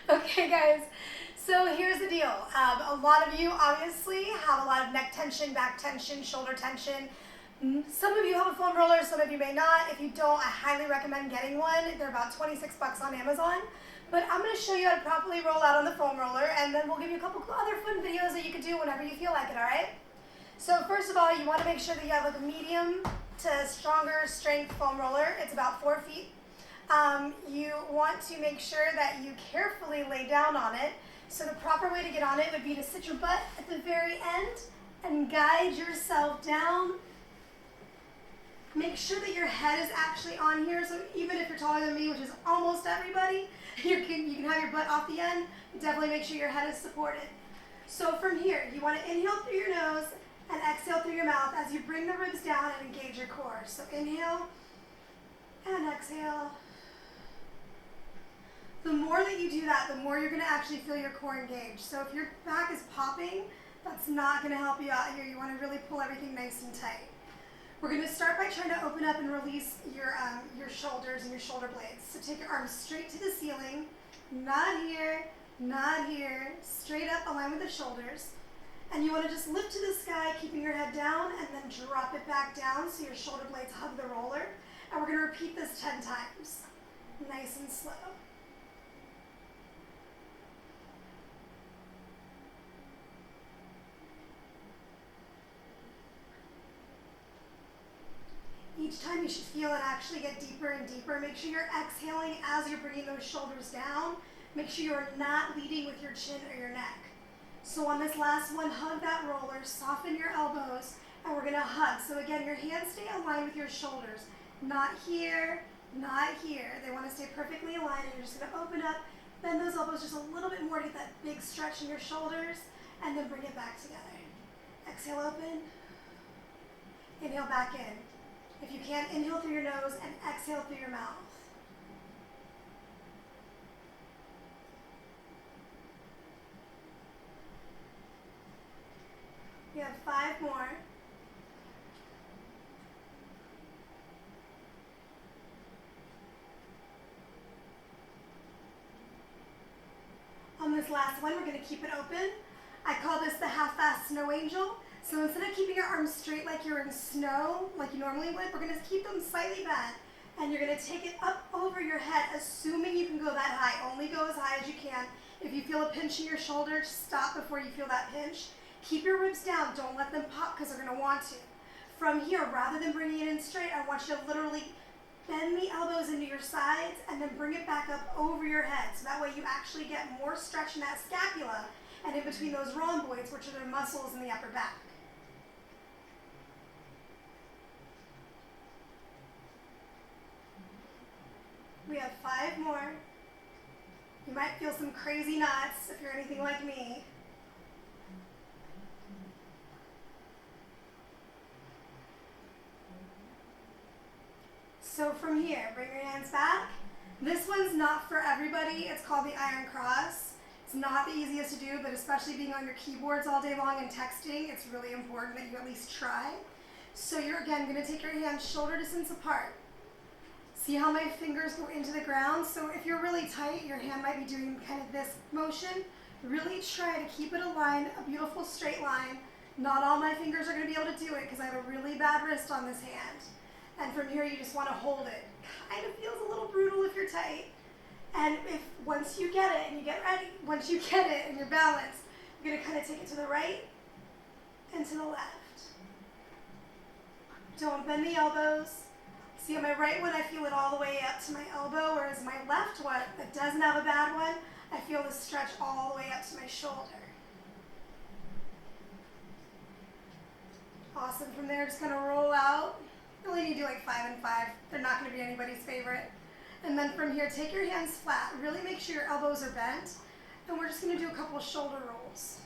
Okay, guys, so here's the deal. A lot of you obviously have a lot of neck tension, back tension, shoulder tension. Some of you have a foam roller, some of you may not. If you don't, I highly recommend getting one. They're about 26 bucks on Amazon. But I'm going to show you how to properly roll out on the foam roller, and then we'll give you a couple other fun videos that you can do whenever you feel like it, all right? So first of all, you want to make sure that you have like a medium to stronger strength foam roller. It's about 4 feet. You want to make sure that you carefully lay down on it. So the proper way to get on it would be to sit your butt at the very end and guide yourself down. Make sure that your head is actually on here. So even if you're taller than me, which is almost everybody, you can have your butt off the end. Definitely make sure your head is supported. So from here, you want to inhale through your nose and exhale through your mouth as you bring the ribs down and engage your core. So inhale and exhale. The more that you do that, the more you're going to actually feel your core engaged. So if your back is popping, that's not going to help you out here. You want to really pull everything nice and tight. We're going to start by trying to open up and release your shoulders and your shoulder blades. So take your arms straight to the ceiling, not here, straight up, align with the shoulders. And you want to just lift to the sky, keeping your head down, and then drop it back down so your shoulder blades hug the roller. And we're going to repeat this 10 times, nice and slow. Each time you should feel it actually get deeper and deeper. Make sure you're exhaling as you're bringing those shoulders down. Make sure you're not leading with your chin or your neck. So on this last one, hug that roller, soften your elbows, and we're gonna hug. So again, your hands stay aligned with your shoulders. Not here, not here. They wanna stay perfectly aligned, and you're just gonna open up, bend those elbows just a little bit more to get that big stretch in your shoulders, and then bring it back together. Exhale, open. Inhale back in. If you can, inhale through your nose and exhale through your mouth. We have 5 more. On this last one, we're going to keep it open. I call this the half-fast snow angel. So instead of keeping your arms straight like you're in snow, like you normally would, we're going to keep them slightly bent. And you're going to take it up over your head, assuming you can go that high. Only go as high as you can. If you feel a pinch in your shoulder, stop before you feel that pinch. Keep your ribs down. Don't let them pop because they're going to want to. From here, rather than bringing it in straight, I want you to literally bend the elbows into your sides and then bring it back up over your head. So that way you actually get more stretch in that scapula and in between those rhomboids, which are the muscles in the upper back. We have 5 more. You might feel some crazy knots if you're anything like me. So from here, bring your hands back. This one's not for everybody. It's called the iron cross. It's not the easiest to do, but especially being on your keyboards all day long and texting, it's really important that you at least try. So you're, again, going to take your hands shoulder distance apart. See how my fingers go into the ground? So if you're really tight, your hand might be doing kind of this motion. Really try to keep it aligned, a beautiful straight line. Not all my fingers are going to be able to do it because I have a really bad wrist on this hand. And from here, you just want to hold it. Kind of feels a little brutal if you're tight. And if once you get it and you get ready, once you get it and you're balanced, you're going to kind of take it to the right and to the left. Don't bend the elbows. See, on my right one, I feel it all the way up to my elbow, whereas my left one, that doesn't have a bad one, I feel the stretch all the way up to my shoulder. Awesome. From there, just going to roll out. You only need to do like 5 and 5. They're not going to be anybody's favorite. And then from here, take your hands flat. Really make sure your elbows are bent. And we're just going to do a couple of shoulder rolls.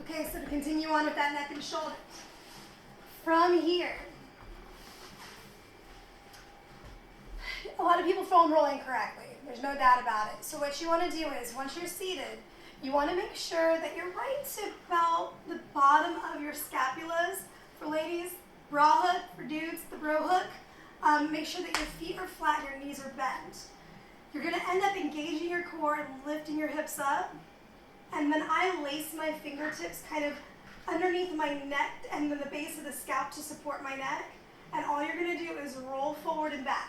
Okay, so to continue on with that neck and shoulder. From here, a lot of people foam roll incorrectly. There's no doubt about it. So what you want to do is, once you're seated, You want to make sure that you're right to about the bottom of your scapulas. For ladies, bra hook. For dudes, the bro hook. Make sure that your feet are flat and your knees are bent. You're going to end up engaging your core and lifting your hips up. And then I lace my fingertips kind of underneath my neck and then the base of the scalp to support my neck. And all you're going to do is roll forward and back.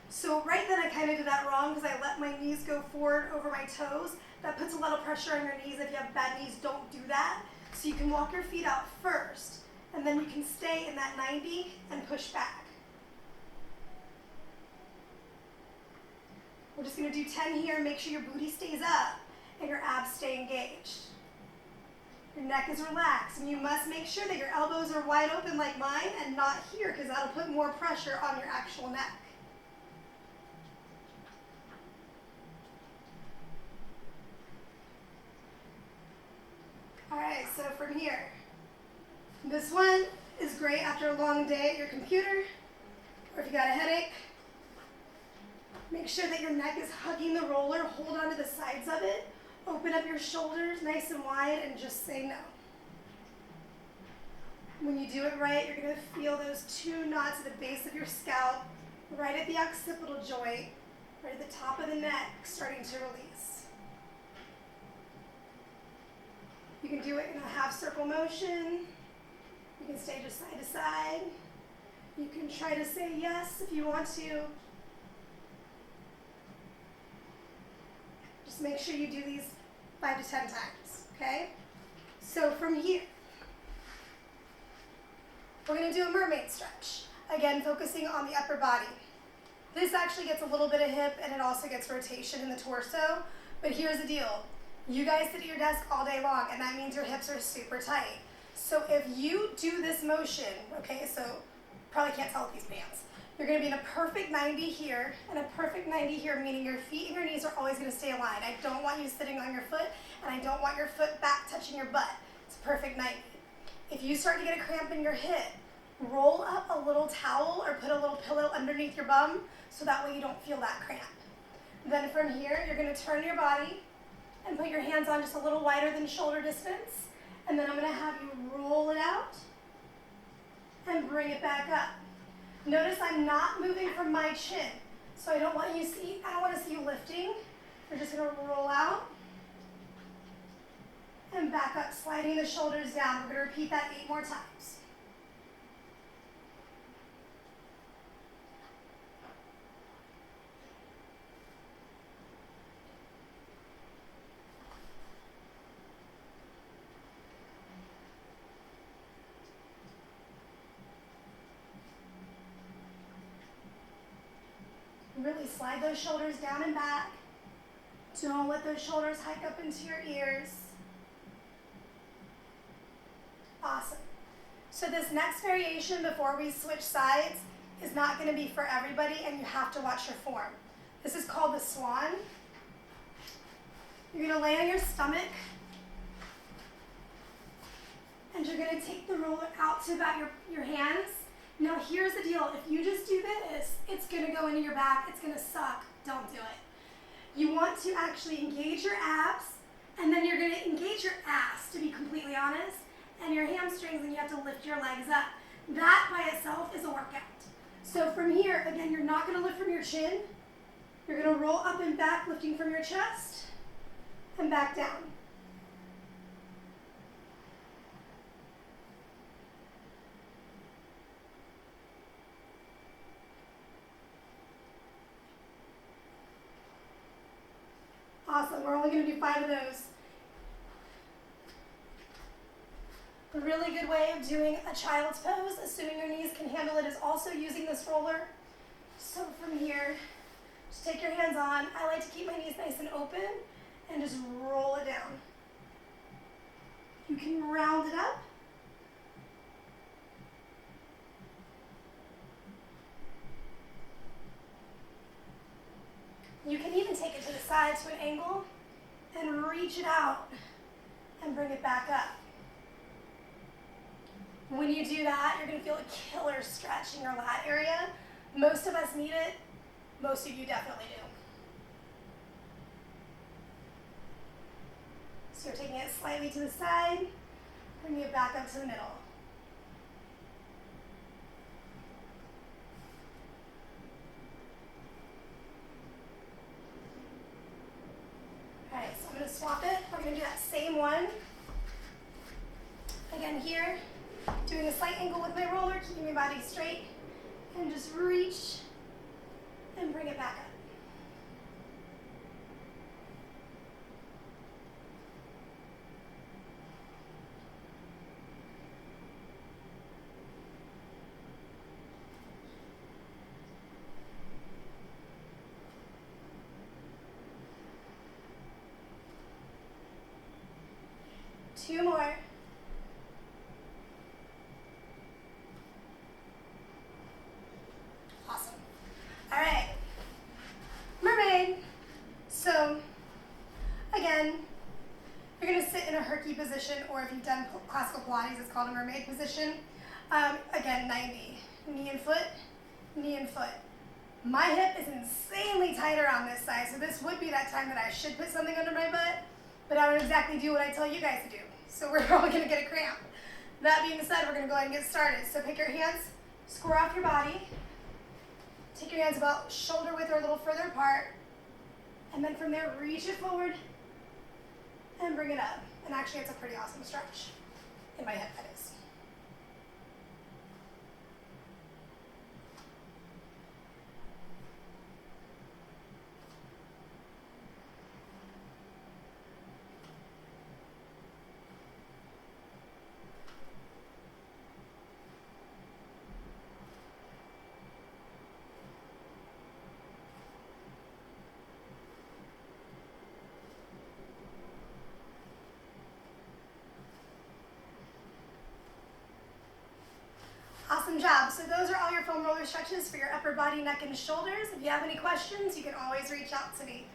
So right then I kind of did that wrong because I let my knees go forward over my toes. That puts a lot of pressure on your knees. If you have bad knees, don't do that. So you can walk your feet out first, and then you can stay in that 90 and push back. We're just going to do 10 here. Make sure your booty stays up and your abs stay engaged. Your neck is relaxed, and you must make sure that your elbows are wide open like mine and not here because that'll put more pressure on your actual neck. All right, so from here, this one is great after a long day at your computer, or if you got a headache. Make sure that your neck is hugging the roller. Hold on to the sides of it. Open up your shoulders nice and wide and just say no. When you do it right, you're going to feel those 2 knots at the base of your scalp, right at the occipital joint, right at the top of the neck, starting to release. You can do it in a half circle motion. You can stay just side to side. You can try to say yes if you want to. Just make sure you do these 5 to 10 times, okay? So from here, we're going to do a mermaid stretch. Again, focusing on the upper body. This actually gets a little bit of hip and it also gets rotation in the torso. But here's the deal. You guys sit at your desk all day long and that means your hips are super tight. So if you do this motion, okay, so probably can't tell with these bands. You're going to be in a perfect 90 here and a perfect 90 here, meaning your feet and your knees are always going to stay aligned. I don't want you sitting on your foot and I don't want your foot back touching your butt. It's a perfect 90. If you start to get a cramp in your hip, roll up a little towel or put a little pillow underneath your bum so that way you don't feel that cramp. Then from here, you're going to turn your body and put your hands on just a little wider than shoulder distance. And then I'm going to have you roll it out and bring it back up. Notice I'm not moving from my chin. So I don't want to see you lifting. You're just going to roll out and back up, sliding the shoulders down. We're going to repeat that 8 more times. Really slide those shoulders down and back. Don't let those shoulders hike up into your ears. Awesome. So this next variation before we switch sides is not going to be for everybody and you have to watch your form. This is called the swan. You're going to lay on your stomach and you're going to take the roller out to about your hands. Now here's the deal, if you just do this, it's going to go into your back, it's going to suck. Don't do it. You want to actually engage your abs, and then you're going to engage your ass, to be completely honest, and your hamstrings, and you have to lift your legs up. That by itself is a workout. So from here, again, you're not going to lift from your chin. You're going to roll up and back, lifting from your chest, and back down. Awesome, we're only going to do 5 of those. A really good way of doing a child's pose, assuming your knees can handle it, is also using this roller. So from here, just take your hands on. I like to keep my knees nice and open and just roll it down. You can round it up. You can even take it to the side to an angle and reach it out and bring it back up. When you do that, you're going to feel a killer stretch in your lat area. Most of us need it. Most of you definitely do. So you're taking it slightly to the side, bringing it back up to the middle. All right, so I'm going to swap it. We're going to do that same one. Again here, doing a slight angle with my roller, keeping my body straight, and just reach and bring it back up. Two more. Awesome. All right. Mermaid. So, again, you're going to sit in a herky position, or if you've done classical Pilates, it's called a mermaid position. Again, 90. Knee and foot, knee and foot. My hip is insanely tight around this side, so this would be that time that I should put something under my butt, but I don't exactly do what I tell you guys to do. So we're probably going to get a cramp. That being said, we're going to go ahead and get started. So pick your hands, square off your body. Take your hands about shoulder width or a little further apart. And then from there, reach it forward and bring it up. And actually, it's a pretty awesome stretch. In my head, that is. Awesome job. So those are all your foam roller stretches for your upper body, neck, and shoulders. If you have any questions, you can always reach out to me.